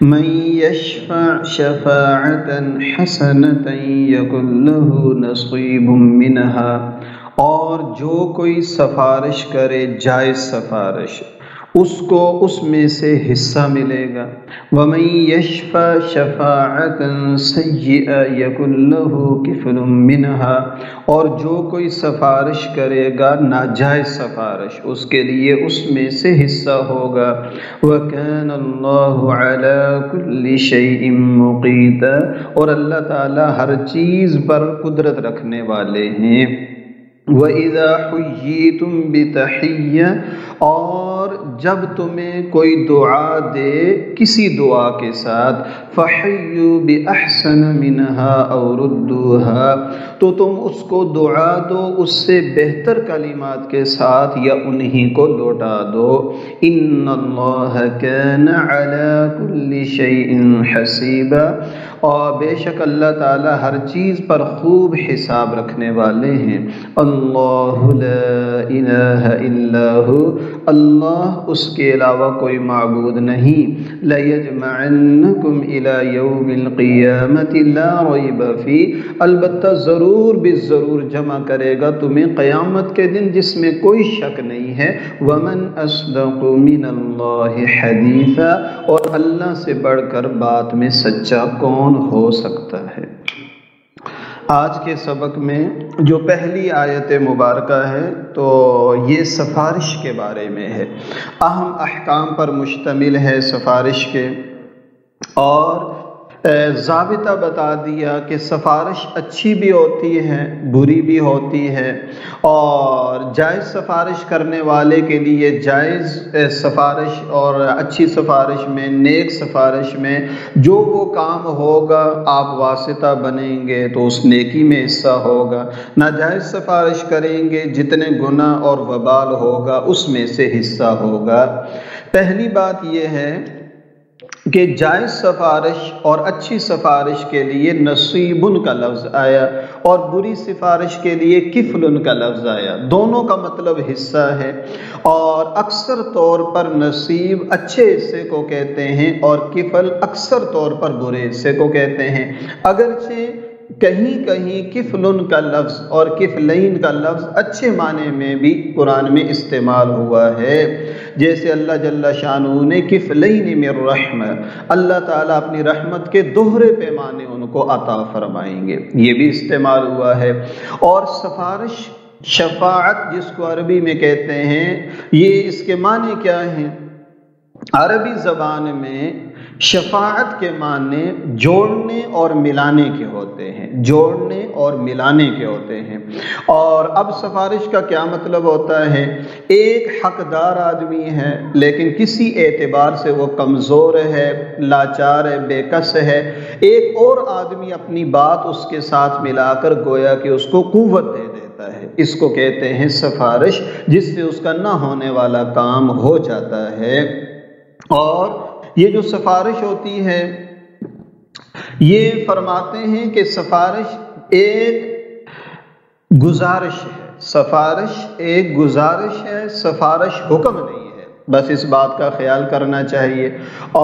من یشفع شفاعة حسنة یکن له نصیب منها، اور جو کوئی سفارش کرے جائز سفارش، اس کو اس میں سے حصہ ملے گا۔ وَمَن يَشْفَعْ شَفَاعَةً سَيِّئَةً يَكُن لَّهُ كِفْلٌ مِّنْهَا، اور جو کوئی سفارش کرے گا ناجائز سفارش، اس کے لیے اس میں سے حصہ ہوگا۔ وَكَانَ اللَّهُ عَلَىٰ كُلِّ شَيْءٍ مُقِيتًا، اور اللہ تعالیٰ ہر چیز پر قدرت رکھنے والے ہیں۔ وَإِذَا حُيِّيتُم بِتَحِيَّةٍ، اور جب تمہیں کوئی دعا دے کسی دعا کے ساتھ، فَحَيُّوا بِأَحْسَنَ مِنْهَا أَوْ رُدُّوهَا، تو تم اس کو دعا دو اس سے بہتر کلمات کے ساتھ یا انہی کو لوٹا دو۔ إِنَّ اللَّهَ كَانَ عَلَىٰ كُلِّ شَيْءٍ حَسِيبًا، اور بے شک اللہ تعالیٰ ہر چیز پر خوب حساب رکھنے والے ہیں۔ اللہ لا الہ الا ہو، اللہ اس کے علاوہ کوئی معبود نہیں۔ لَيَجْمَعَنَّكُمْ إِلَىٰ يَوْمِ الْقِيَامَةِ لَا رَيْبَ فِيهِ، البتہ ضرور بالضرور جمع کرے گا تمہیں قیامت کے دن جس میں کوئی شک نہیں ہے۔ وَمَنْ أَصْدَقُ مِنَ اللَّهِ حَدِيثًا، اور اللہ سے بڑھ کر بات میں سچا کون ہو سکتا ہے۔ آج کے سبق میں جو پہلی آیت مبارکہ ہے تو یہ سفارش کے بارے میں ہے، اہم احکام پر مشتمل ہے سفارش کے، اور ضابطہ بتا دیا کہ سفارش اچھی بھی ہوتی ہے بری بھی ہوتی ہے، اور جائز سفارش کرنے والے کے لیے جائز سفارش اور اچھی سفارش میں، نیک سفارش میں جو وہ کام ہوگا آپ واسطہ بنیں گے تو اس نیکی میں حصہ ہوگا، ناجائز سفارش کریں گے جتنے گناہ اور وبال ہوگا اس میں سے حصہ ہوگا۔ پہلی بات یہ ہے کہ جائز سفارش اور اچھی سفارش کے لیے نصیبن کا لفظ آیا، اور بری سفارش کے لیے کفلن کا لفظ آیا، دونوں کا مطلب حصہ ہے، اور اکثر طور پر نصیب اچھے حصے کو کہتے ہیں اور کفل اکثر طور پر برے حصے کو کہتے ہیں، اگرچہ کہیں کہیں کفلن کا لفظ اور کفلین کا لفظ اچھے معنی میں بھی قرآن میں استعمال ہوا ہے، جیسے اللہ جل شانہ نے کفلین من رحمہ، اللہ تعالیٰ اپنی رحمت کے دوہرے پیمانے ان کو عطا فرمائیں گے، یہ بھی استعمال ہوا ہے۔ اور سفارش شفاعت جس کو عربی میں کہتے ہیں، یہ اس کے معنی کیا ہیں؟ عربی زبان میں شفاعت کے معنی جوڑنے اور ملانے کے ہوتے ہیں، جوڑنے اور ملانے کے ہوتے ہیں۔ اور اب سفارش کا کیا مطلب ہوتا ہے؟ ایک حقدار آدمی ہے لیکن کسی اعتبار سے وہ کمزور ہے، لاچار ہے، بے کس ہے، ایک اور آدمی اپنی بات اس کے ساتھ ملا کر گویا کہ اس کو قوت دے دیتا ہے، اس کو کہتے ہیں سفارش، جس سے اس کا نہ ہونے والا کام ہو جاتا ہے۔ اور یہ جو سفارش ہوتی ہے، یہ فرماتے ہیں کہ سفارش ایک گزارش ہے، سفارش ایک گزارش ہے، سفارش حکم نہیں ہے، بس اس بات کا خیال کرنا چاہیے۔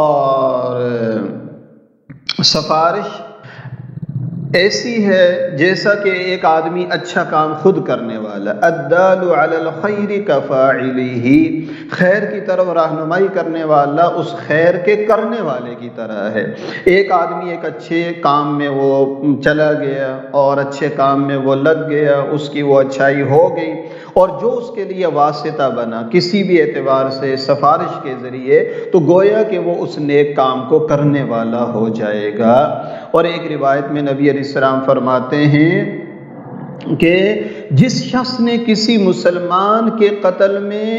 اور سفارش ایسی ہے جیسا کہ ایک آدمی اچھا کام خود کرنے والا، الدال علی الخیر کفاعلہ، خیر کی طرف رہنمائی کرنے والا اس خیر کے کرنے والے کی طرح ہے۔ ایک آدمی ایک اچھے کام میں وہ چلا گیا اور اچھے کام میں وہ لگ گیا، اس کی وہ اچھائی ہو گئی، اور جو اس کے لیے واسطہ بنا کسی بھی اعتبار سے سفارش کے ذریعے، تو گویا کہ وہ اس نیک کام کو کرنے والا ہو جائے گا۔ اور ایک روایت میں نبی علیہ السلام فرماتے ہیں کہ جس شخص نے کسی مسلمان کے قتل میں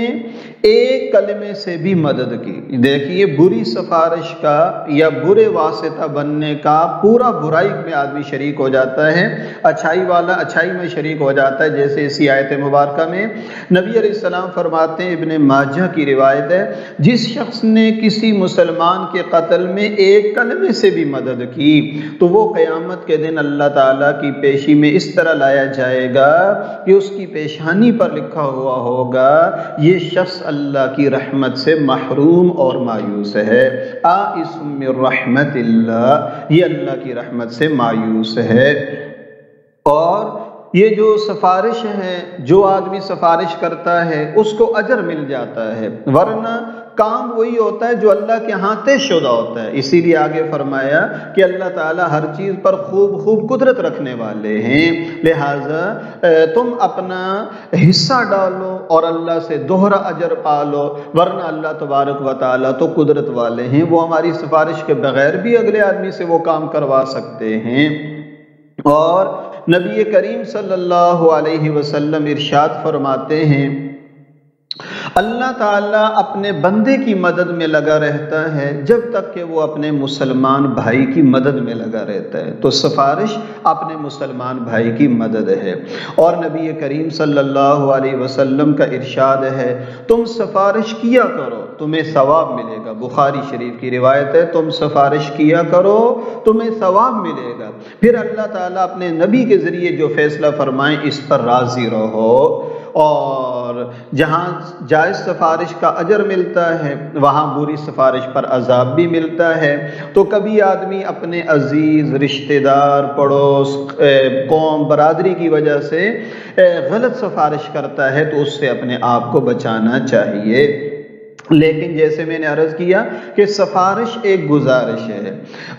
ایک کلمے سے بھی مدد کی، دیکھیے بری سفارش کا یا برے واسطہ بننے کا پورا برائی میں آدمی شریک ہو جاتا ہے، اچھائی والا اچھائی میں شریک ہو جاتا ہے، جیسے اسی آیت مبارکہ میں نبی علیہ السلام فرماتے ہیں، ابن ماجہ کی روایت ہے، جس شخص نے کسی مسلمان کے قتل میں ایک کلمے سے بھی مدد کی تو وہ قیامت کے دن اللہ تعالیٰ کی پیشی میں اس طرح لایا جائے گا کہ اس کی پیشانی پر لکھا ہوا ہوگا، یہ شخص اللہ کی رحمت سے محروم اور مایوس ہے۔ آئس من رحمت اللہ، یہ اللہ کی رحمت سے مایوس ہے۔ اور یہ جو سفارش ہے، جو آدمی سفارش کرتا ہے اس کو اجر مل جاتا ہے، ورنہ کام وہی ہوتا ہے جو اللہ کے ہاں طے شدہ ہوتا ہے۔ اسی لیے آگے فرمایا کہ اللہ تعالیٰ ہر چیز پر خوب قدرت رکھنے والے ہیں، لہٰذا تم اپنا حصہ ڈالو اور اللہ سے دوہرا اجر پالو، ورنہ اللہ تبارک و تعالیٰ تو قدرت والے ہیں، وہ ہماری سفارش کے بغیر بھی اگلے آدمی سے وہ کام کروا سکتے ہیں۔ اور نبی کریم صلی اللہ علیہ وسلم ارشاد فرماتے ہیں، اللہ تعالیٰ اپنے بندے کی مدد میں لگا رہتا ہے جب تک کہ وہ اپنے مسلمان بھائی کی مدد میں لگا رہتا ہے۔ تو سفارش اپنے مسلمان بھائی کی مدد ہے۔ اور نبی کریم صلی اللہ علیہ وسلم کا ارشاد ہے، تم سفارش کیا کرو تمہیں ثواب ملے گا۔ بخاری شریف کی روایت ہے، تم سفارش کیا کرو تمہیں ثواب ملے گا۔ پھر اللہ تعالیٰ اپنے نبی کے ذریعے جو فیصلہ فرمائیں اس پر راضی رہو، اور جہاں جائز سفارش کا اجر ملتا ہے وہاں بری سفارش پر عذاب بھی ملتا ہے۔ تو کبھی آدمی اپنے عزیز، رشتہ دار، پڑوس، قوم، برادری کی وجہ سے غلط سفارش کرتا ہے تو اس سے اپنے آپ کو بچانا چاہیے۔ لیکن جیسے میں نے عرض کیا کہ سفارش ایک گزارش ہے،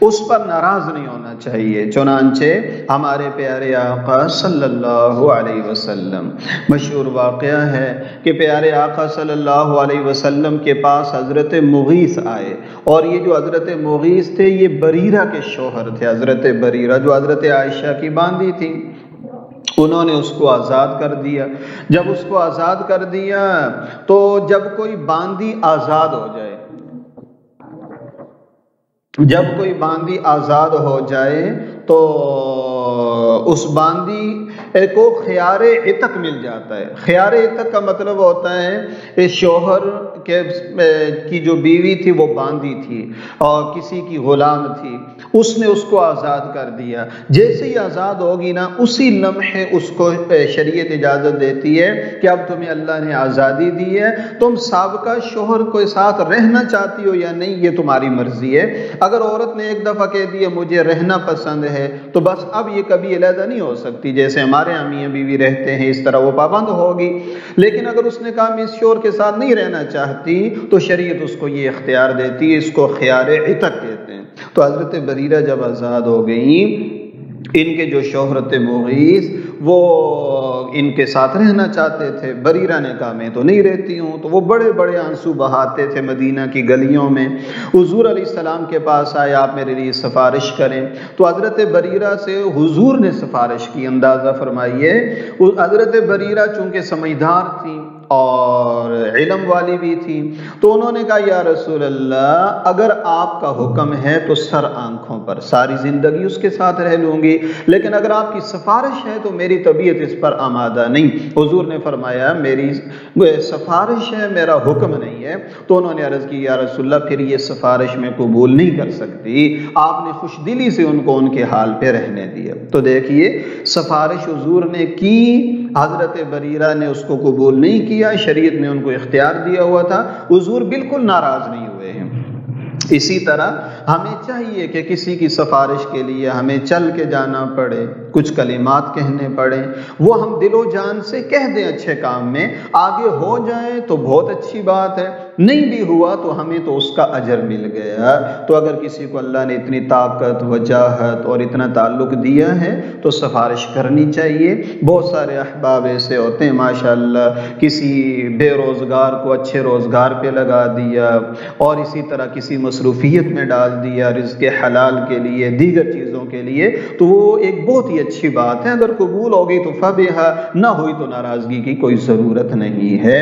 اس پر ناراض نہیں ہونا چاہیے۔ چنانچہ ہمارے پیارے آقا صلی اللہ علیہ وسلم، مشہور واقعہ ہے کہ پیارے آقا صلی اللہ علیہ وسلم کے پاس حضرت مغیث آئے، اور یہ جو حضرت مغیث تھے یہ بریرہ کے شوہر تھے۔ حضرت بریرہ جو حضرت عائشہ کی باندی تھی، انہوں نے اس کو آزاد کر دیا۔ جب اس کو آزاد کر دیا تو جب کوئی باندی آزاد ہو جائے، جب کوئی باندی آزاد ہو جائے تو اس باندی کو خیار عتق مل جاتا ہے۔ خیار عتق کا مطلب ہوتا ہے شوہر کی جو بیوی تھی وہ باندی تھی اور کسی کی غلام تھی، اس نے اس کو آزاد کر دیا۔ جیسے ہی آزاد ہوگی نا اسی لمحے اس کو شریعت اجازت دیتی ہے کہ اب تمہیں اللہ نے آزادی دی ہے، تم سابقہ شوہر کے ساتھ رہنا چاہتی ہو یا نہیں یہ تمہاری مرضی ہے۔ اگر عورت نے ایک دفعہ کہہ دیا مجھے رہنا پسند ہے تو بس اب یہ کبھی علیحدہ نہیں ہو سکتی، جیسے ہمارے ہاں میاں بیوی رہتے ہیں اس طرح وہ پابند ہوگی۔ لیکن اگر اس نے کہا میں اس شوہر کے ساتھ نہیں رہنا چاہتی تو شریعت اس کو یہ اختیار دیتی ہے، اس کو خیار عتق کہتے ہیں۔ تو حضرت بریرہ جب آزاد ہو گئیں، ان کے جو شوہر تھے مغیث وہ ان کے ساتھ رہنا چاہتے تھے۔ بریرہ نے کہا میں تو نہیں رہتی ہوں، تو وہ بڑے بڑے آنسو بہاتے تھے مدینہ کی گلیوں میں۔ حضور علیہ السلام کے پاس آئے، آپ میرے لیے سفارش کریں۔ تو حضرت بریرہ سے حضور نے سفارش کی، اندازہ فرمائیے۔ حضرت بریرہ چونکہ سمجھدار تھی اور علم والی بھی تھی، تو انہوں نے کہا یا رسول اللہ اگر آپ کا حکم ہے تو سر آنکھوں پر ساری زندگی اس کے ساتھ رہ لوں گی، لیکن اگر آپ کی سفارش ہے تو میری طبیعت اس پر آمادہ نہیں۔ حضور نے فرمایا میری سفارش ہے، میرا حکم نہیں ہے۔ تو انہوں نے عرض کی یا رسول اللہ پھر یہ سفارش میں قبول نہیں کر سکتی۔ آپ نے خوش دلی سے ان کو ان کے حال پہ رہنے دیا۔ تو دیکھیے سفارش حضور نے کی، حضرت بریرہ نے اس کو قبول نہیں کیا، شریعت نے ان کو اختیار دیا ہوا تھا، حضور بالکل ناراض نہیں ہوئے ہیں۔ اسی طرح ہمیں چاہیے کہ کسی کی سفارش کے لیے ہمیں چل کے جانا پڑے، کچھ کلمات کہنے پڑیں، وہ ہم دل و جان سے کہہ دیں اچھے کام میں، آگے ہو جائیں تو بہت اچھی بات ہے، نہیں بھی ہوا تو ہمیں تو اس کا اجر مل گیا۔ تو اگر کسی کو اللہ نے اتنی طاقت، وجاہت اور اتنا تعلق دیا ہے تو سفارش کرنی چاہیے۔ بہت سارے احباب ایسے ہوتے ہیں ماشاءاللہ، کسی بے روزگار کو اچھے روزگار پہ لگا دیا اور اسی طرح کسی مصروفیت میں ڈال دیا رزق حلال کے لیے، دیگر چیزوں کے لیے، تو وہ ایک بہت ہی اچھی بات ہے۔ اگر قبول ہو گئی تو فبہا، نہ ہوئی تو ناراضگی کی کوئی ضرورت نہیں ہے۔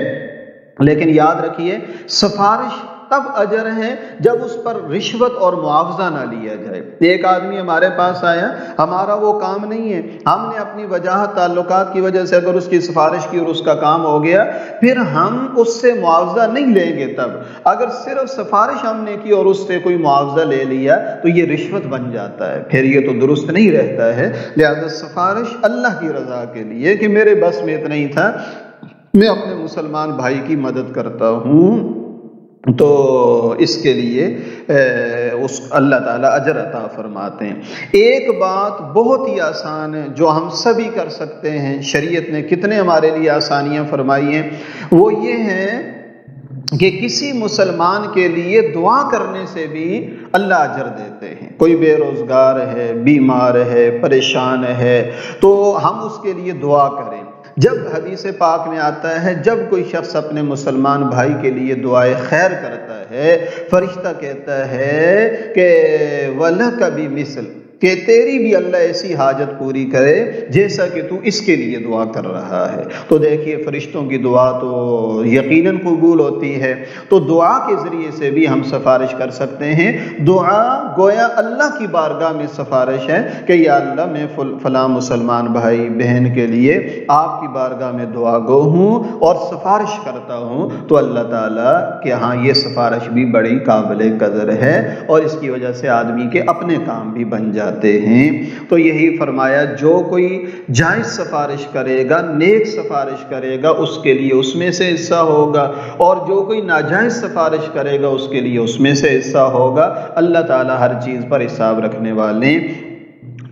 لیکن یاد رکھیے سفارش تب اجر ہے جب اس پر رشوت اور معاوضہ نہ لیا جائے۔ ایک آدمی ہمارے پاس آیا، ہمارا وہ کام نہیں ہے، ہم نے اپنی وجاہت تعلقات کی وجہ سے اگر اس کی سفارش کی اور اس کا کام ہو گیا، پھر ہم اس سے معاوضہ نہیں لیں گے۔ تب اگر صرف سفارش ہم نے کی اور اس سے کوئی معاوضہ لے لیا تو یہ رشوت بن جاتا ہے، پھر یہ تو درست نہیں رہتا ہے۔ لہذا سفارش اللہ کی رضا کے لیے کہ میرے بس میں اتنا ہی تھا، میں اپنے مسلمان بھائی کی مدد کرتا ہوں تو اس کے لیے اللہ تعالیٰ اجر عطا فرماتے ہیں۔ ایک بات بہت ہی آسان ہے جو ہم سبھی کر سکتے ہیں، شریعت نے کتنے ہمارے لیے آسانیاں فرمائی ہیں، وہ یہ ہے کہ کسی مسلمان کے لیے دعا کرنے سے بھی اللہ اجر دیتے ہیں۔ کوئی بے روزگار ہے، بیمار ہے، پریشان ہے، تو ہم اس کے لیے دعا کریں۔ جب حدیث پاک میں آتا ہے جب کوئی شخص اپنے مسلمان بھائی کے لیے دعائے خیر کرتا ہے، فرشتہ کہتا ہے کہ وَلَكَ بِمِثْلٍ، کہ تیری بھی اللہ ایسی حاجت پوری کرے جیسا کہ تو اس کے لیے دعا کر رہا ہے۔ تو دیکھیے فرشتوں کی دعا تو یقیناً قبول ہوتی ہے، تو دعا کے ذریعے سے بھی ہم سفارش کر سکتے ہیں۔ دعا گویا اللہ کی بارگاہ میں سفارش ہے کہ یا اللہ میں فلاں مسلمان بھائی بہن کے لیے آپ کی بارگاہ میں دعا گو ہوں اور سفارش کرتا ہوں، تو اللہ تعالیٰ کہ ہاں یہ سفارش بھی بڑی قابل قدر ہے اور اس کی وجہ سے آدمی کے اپنے کام بھی بن جاتے ہیں۔ تو یہی فرمایا جو کوئی جائز سفارش کرے گا، نیک سفارش کرے گا، اس کے لیے اس میں سے حصہ ہوگا، اور جو کوئی ناجائز سفارش کرے گا اس کے لیے اس میں سے حصہ ہوگا۔ اللہ تعالیٰ ہر چیز پر حساب رکھنے والے۔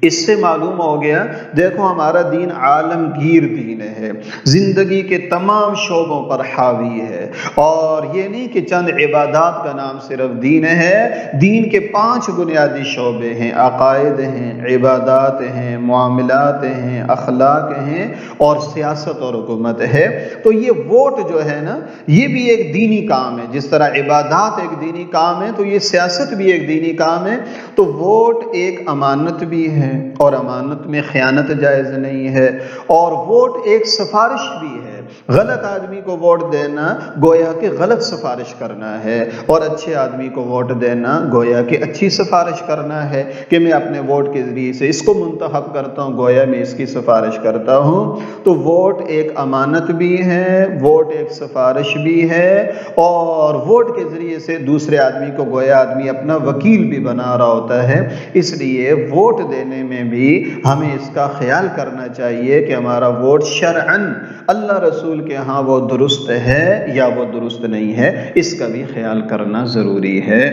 اس سے معلوم ہو گیا دیکھو ہمارا دین عالمگیر دین ہے، زندگی کے تمام شعبوں پر حاوی ہے، اور یہ نہیں کہ چند عبادات کا نام صرف دین ہے۔ دین کے 5 بنیادی شعبے ہیں، عقائد ہیں، عبادات ہیں، معاملات ہیں، اخلاق ہیں، اور سیاست اور حکومت ہے۔ تو یہ ووٹ جو ہے نا یہ بھی ایک دینی کام ہے، جس طرح عبادات ایک دینی کام ہے تو یہ سیاست بھی ایک دینی کام ہے۔ تو ووٹ ایک امانت بھی ہے اور امانت میں خیانت جائز نہیں ہے، اور ووٹ ایک سفارش بھی ہے۔ غلط آدمی کو ووٹ دینا گویا کہ غلط سفارش کرنا ہے، اور اچھے آدمی کو ووٹ دینا گویا کہ اچھی سفارش کرنا ہے، کہ میں اپنے ووٹ کے ذریعے سے اس کو منتخب کرتا ہوں، گویا میں اس کی سفارش کرتا ہوں۔ تو ووٹ ایک امانت بھی ہے، ووٹ ایک سفارش بھی ہے، اور ووٹ کے ذریعے سے دوسرے آدمی کو گویا آدمی اپنا وکیل بھی بنا رہا ہوتا ہے۔ اس لیے ووٹ دینے میں بھی ہمیں اس کا خیال کرنا چاہیے کہ ہمارا ووٹ شرعاً اللہ رسول کے ہاں وہ درست ہے یا وہ درست نہیں ہے، اس کا بھی خیال کرنا ضروری ہے۔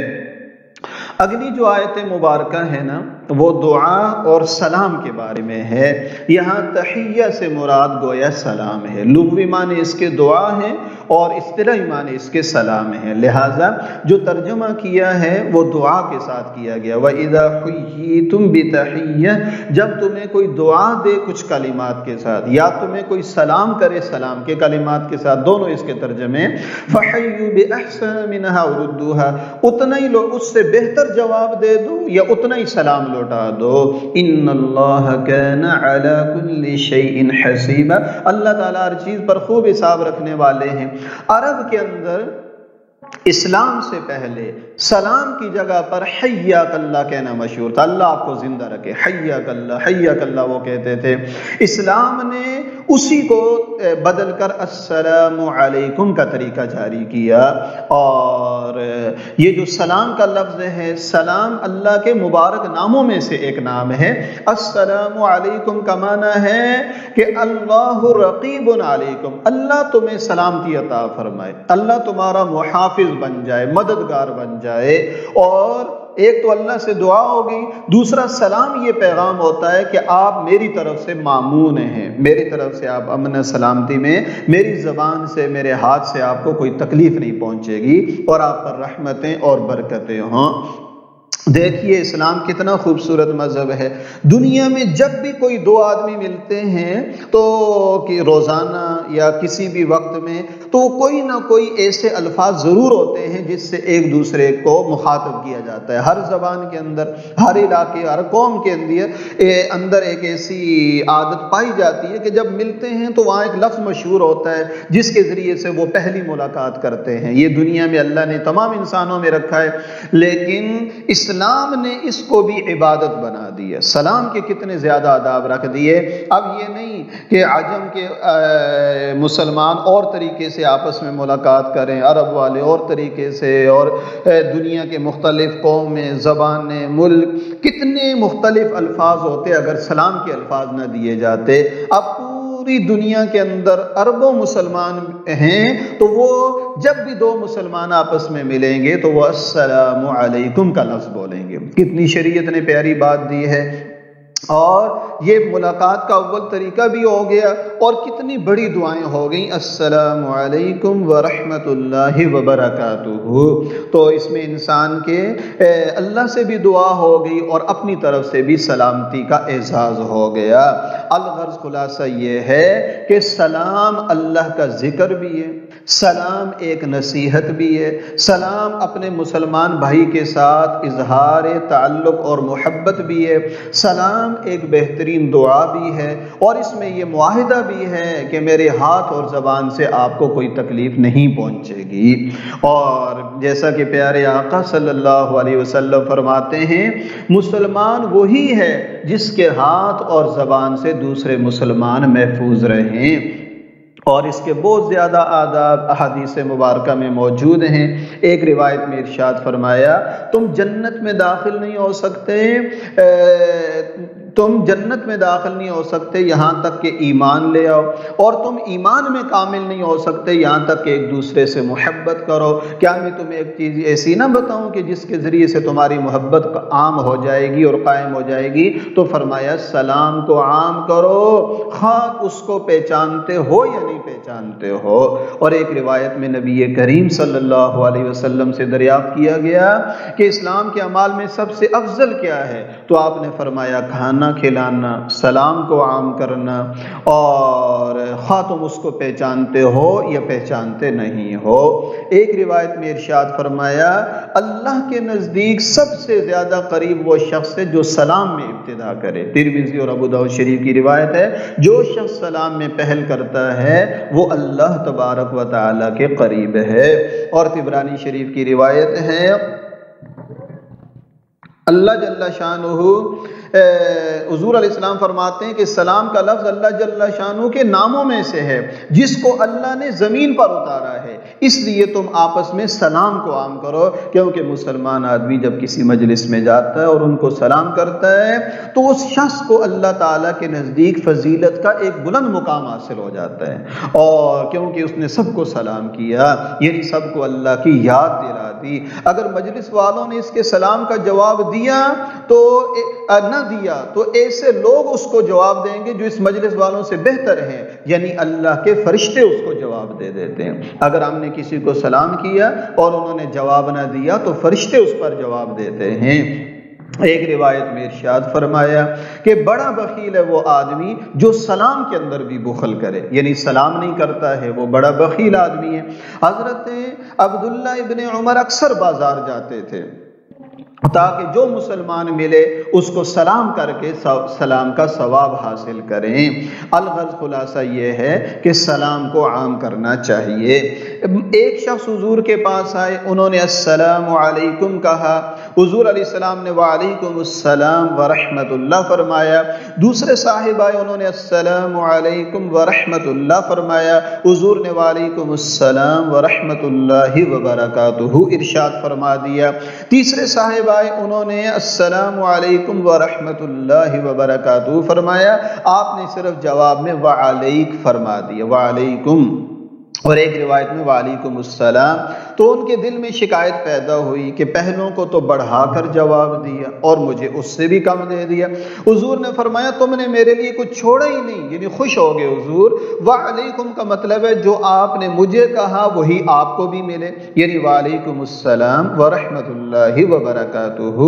اگلی جو آیت مبارکہ ہے نا وہ دعا اور سلام کے بارے میں ہے۔ یہاں تحیہ سے مراد گویا سلام ہے، لغوی معنی اس کے دعا ہے اور اصطلاحی معنی اس کے سلام ہے، لہٰذا جو ترجمہ کیا ہے وہ دعا کے ساتھ کیا گیا۔ وَإِذَا حُيِّيتُم بِتَحِيَّةٍ، جب تمہیں کوئی دعا دے کچھ کلمات کے ساتھ، یا تمہیں کوئی سلام کرے سلام کے کلمات کے ساتھ، دونوں اس کے ترجمے، فَحَيُّوا بِأَحْسَنَ مِنْهَا أَوْ رُدُّوهَا، اتنا ہی لوگ اس سے بہتر جواب دے دو یا اتنا ہی سلام لوٹا دو۔ ان اللہ کان علی کل شیء حسیبا، اللہ تعالیٰ ہر چیز پر خوب حساب رکھنے والے ہیں۔ عرب کے اندر اسلام سے پہلے سلام کی جگہ پر حیاک اللہ کہنا مشہور تھا، اللہ آپ کو زندہ رکھے، حیاک اللہ وہ کہتے تھے۔ اسلام نے اسی کو بدل کر السلام علیکم کا طریقہ جاری کیا، اور یہ جو سلام کا لفظ ہے، سلام اللہ کے مبارک ناموں میں سے ایک نام ہے۔ السلام علیکم کا معنی ہے کہ اللہ رقیب علیکم، اللہ تمہیں سلامتی عطا فرمائے، اللہ تمہارا محافظ بن جائے، مددگار بن جائے۔ اور ایک تو اللہ سے دعا ہوگی، دوسرا سلام یہ پیغام ہوتا ہے کہ آپ میری طرف سے مامون ہیں، میری طرف سے آپ امن سلامتی میں، میری زبان سے میرے ہاتھ سے آپ کو کوئی تکلیف نہیں پہنچے گی، اور آپ پر رحمتیں اور برکتیں ہوں۔ دیکھیے اسلام کتنا خوبصورت مذہب ہے۔ دنیا میں جب بھی کوئی دو آدمی ملتے ہیں تو کہ روزانہ یا کسی بھی وقت میں، تو کوئی نہ کوئی ایسے الفاظ ضرور ہوتے ہیں جس سے ایک دوسرے کو مخاطب کیا جاتا ہے۔ ہر زبان کے اندر، ہر علاقے، ہر قوم کے اندر ایک ایسی عادت پائی جاتی ہے کہ جب ملتے ہیں تو وہاں ایک لفظ مشہور ہوتا ہے جس کے ذریعے سے وہ پہلی ملاقات کرتے ہیں۔ یہ دنیا میں اللہ نے تمام انسانوں میں رکھا ہے، لیکن اسلام نے اس کو بھی عبادت بنا دی ہے۔ سلام کے کتنے زیادہ آداب رکھ دیے۔ اب یہ نہیں کہ عجم کے مسلمان اور طریقے سے آپس میں ملاقات کریں، عرب والے اور طریقے سے، اور دنیا کے مختلف قومیں، زبانیں، ملک، کتنے مختلف الفاظ ہوتے اگر سلام کے الفاظ نہ دیے جاتے۔ اب پوری دنیا کے اندر اربوں مسلمان ہیں تو وہ جب بھی دو مسلمان آپس میں ملیں گے تو وہ السلام علیکم کا لفظ بولیں گے۔ کتنی شریعت نے پیاری بات دی ہے، اور یہ ملاقات کا اول طریقہ بھی ہو گیا، اور کتنی بڑی دعائیں ہو گئیں، السلام علیکم ورحمۃ اللہ وبرکاتہ۔ تو اس میں انسان کے اللہ سے بھی دعا ہو گئی اور اپنی طرف سے بھی سلامتی کا اعزاز ہو گیا۔ الغرض خلاصہ یہ ہے کہ سلام اللہ کا ذکر بھی ہے، سلام ایک نصیحت بھی ہے، سلام اپنے مسلمان بھائی کے ساتھ اظہار تعلق اور محبت بھی ہے، سلام ایک بہترین دعا بھی ہے، اور اس میں یہ معاہدہ بھی ہے کہ میرے ہاتھ اور زبان سے آپ کو کوئی تکلیف نہیں پہنچے گی۔ اور جیسا کہ پیارے آقا صلی اللہ علیہ وسلم فرماتے ہیں، مسلمان وہی ہے جس کے ہاتھ اور زبان سے دوسرے مسلمان محفوظ رہیں۔ اور اس کے بہت زیادہ آداب احادیث مبارکہ میں موجود ہیں۔ ایک روایت میں ارشاد فرمایا، تم جنت میں داخل نہیں ہو سکتے یہاں تک کہ ایمان لے آؤ، اور تم ایمان میں کامل نہیں ہو سکتے یہاں تک کہ ایک دوسرے سے محبت کرو۔ کیا میں تمہیں ایک چیز ایسی نہ بتاؤں کہ جس کے ذریعے سے تمہاری محبت عام ہو جائے گی اور قائم ہو جائے گی؟ تو فرمایا سلام کو عام کرو، خواہ اس کو پہچانتے ہو یا نہیں پہچانتے ہو۔ اور ایک روایت میں نبی کریم صلی اللہ علیہ وسلم سے دریافت کیا گیا کہ اسلام کے اعمال میں سب سے افضل کیا ہے؟ تو آپ نے فرمایا کھانا کھلانا، سلام کو عام کرنا، اور خواہ تم اس کو پہچانتے ہو یا پہچانتے نہیں ہو۔ ایک روایت میں ارشاد فرمایا، اللہ کے نزدیک سب سے زیادہ قریب وہ شخص ہے جو سلام میں ابتدا کرے۔ ترمذی اور ابو داؤد شریف کی روایت ہے، جو شخص سلام میں پہل کرتا ہے وہ اللہ تبارک و تعالی کے قریب ہے۔ اور طبرانی شریف کی روایت ہے، اللہ جل شانہ حضور علیہ السلام فرماتے ہیں کہ سلام کا لفظ اللہ جل شانہ کے ناموں میں سے ہے جس کو اللہ نے زمین پر اتارا ہے، اس لیے تم آپس میں سلام کو عام کرو، کیونکہ مسلمان آدمی جب کسی مجلس میں جاتا ہے اور ان کو سلام کرتا ہے تو اس شخص کو اللہ تعالیٰ کے نزدیک فضیلت کا ایک بلند مقام حاصل ہو جاتا ہے، اور کیونکہ اس نے سب کو سلام کیا، یعنی سب کو اللہ کی یاد دلا دی۔ اگر مجلس والوں نے اس کے سلام کا جواب دیا تو نہ دیا تو ایسے لوگ اس کو جواب دیں گے جو اس مجلس والوں سے بہتر ہیں، یعنی اللہ کے فرشتے اس کو جواب دے دیتے ہیں۔ اگر ہم نے کسی کو سلام کیا اور انہوں نے جواب نہ دیا تو فرشتے اس پر جواب دیتے ہیں۔ ایک روایت میں ارشاد فرمایا کہ بڑا بخیل ہے وہ آدمی جو سلام کے اندر بھی بخل کرے، یعنی سلام نہیں کرتا ہے، وہ بڑا بخیل آدمی ہے۔ حضرت عبداللہ ابن عمر اکثر بازار جاتے تھے تاکہ جو مسلمان ملے اس کو سلام کر کے سلام کا ثواب حاصل کریں۔ الغرض خلاصہ یہ ہے کہ سلام کو عام کرنا چاہیے۔ ایک شخص حضور کے پاس آئے، انہوں نے السلام علیکم کہا، حضور علیہ السلام نے وعلیکم السلام ورحمۃ اللہ فرمایا۔ دوسرے صاحب آئے، انہوں نے السلام علیکم ورحمۃ اللہ فرمایا، حضور نے وعلیکم السلام ورحمۃ اللہ وبرکاتہ ارشاد فرما دیا۔ تیسرے صاحب آئے، انہوں نے السلام علیکم ورحمۃ اللہ وبرکاتہ فرمایا، آپ نے صرف جواب میں وعلیک فرما دیا، وعلیکم، اور ایک روایت میں وعلیکم السلام۔ تو ان کے دل میں شکایت پیدا ہوئی کہ پہلوں کو تو بڑھا کر جواب دیا اور مجھے اس سے بھی کم دے دیا۔ حضور نے فرمایا تم نے میرے لیے کچھ چھوڑا ہی نہیں، یعنی خوش ہو گئے حضور۔ وعلیکم کا مطلب ہے جو آپ نے مجھے کہا وہی آپ کو بھی ملے، یعنی وعلیکم السلام ورحمۃ اللہ وبرکاتہ۔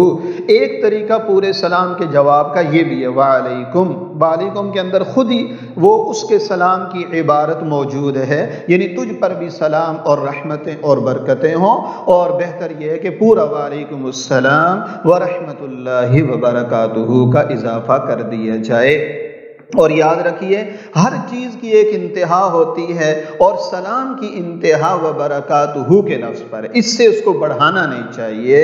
ایک طریقہ پورے سلام کے جواب کا یہ بھی ہے، وعلیکم، وعلیکم کے اندر خود ہی وہ اس کے سلام کی عبارت موجود ہے، یعنی تجھ پر بھی سلام اور رحمتیں اور برکتیں ہوں، اور بہتر یہ ہے کہ پورا وعلیکم السلام ورحمۃ اللہ وبرکاتہ کا اضافہ کر دیا جائے۔ اور یاد رکھیے ہر چیز کی ایک انتہا ہوتی ہے، اور سلام کی انتہا وبرکاتہ کے لفظ پر، اس سے اس کو بڑھانا نہیں چاہیے۔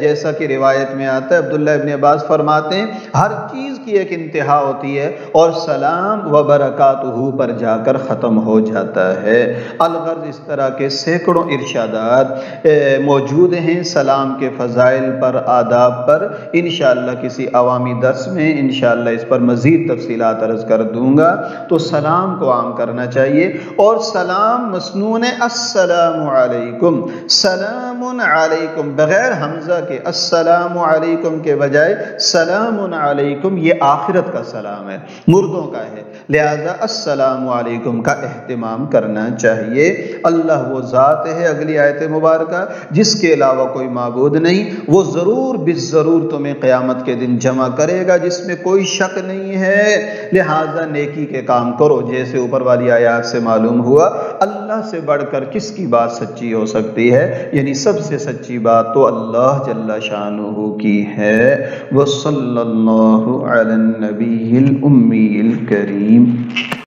جیسا کہ روایت میں آتا ہے، عبداللہ ابن عباس فرماتے ہیں ہر چیز کی ایک انتہا ہوتی ہے اور سلام وبرکاتہ پر جا کر ختم ہو جاتا ہے۔ الغرض اس طرح کے سینکڑوں ارشادات موجود ہیں سلام کے فضائل پر، آداب پر۔ انشاءاللہ کسی عوامی درس میں انشاءاللہ اس پر مزید تفصیل تفصیلات عرض کر دوں گا۔ تو سلام کو عام کرنا چاہیے، اور سلام مسنون السلام علیکم، سلام علیکم بغیر حمزہ کے، السلام علیکم کے بجائے سلام علیکم، یہ آخرت کا سلام ہے، مردوں کا ہے، لہذا السلام علیکم کا اہتمام کرنا چاہیے۔ اللہ وہ ذات ہے، اگلی آیت مبارکہ، جس کے علاوہ کوئی معبود نہیں، وہ ضرور بالضرور تمہیں قیامت کے دن جمع کرے گا، جس میں کوئی شک نہیں ہے، لہذا نیکی کے کام کرو۔ جیسے اوپر والی آیات سے معلوم ہوا، اللہ سے بڑھ کر کس کی بات سچی ہو سکتی ہے؟ یعنی سب سے سچی بات تو اللہ جل شانہ کی ہے۔ وصلی اللہ علی النبی الامی الکریم۔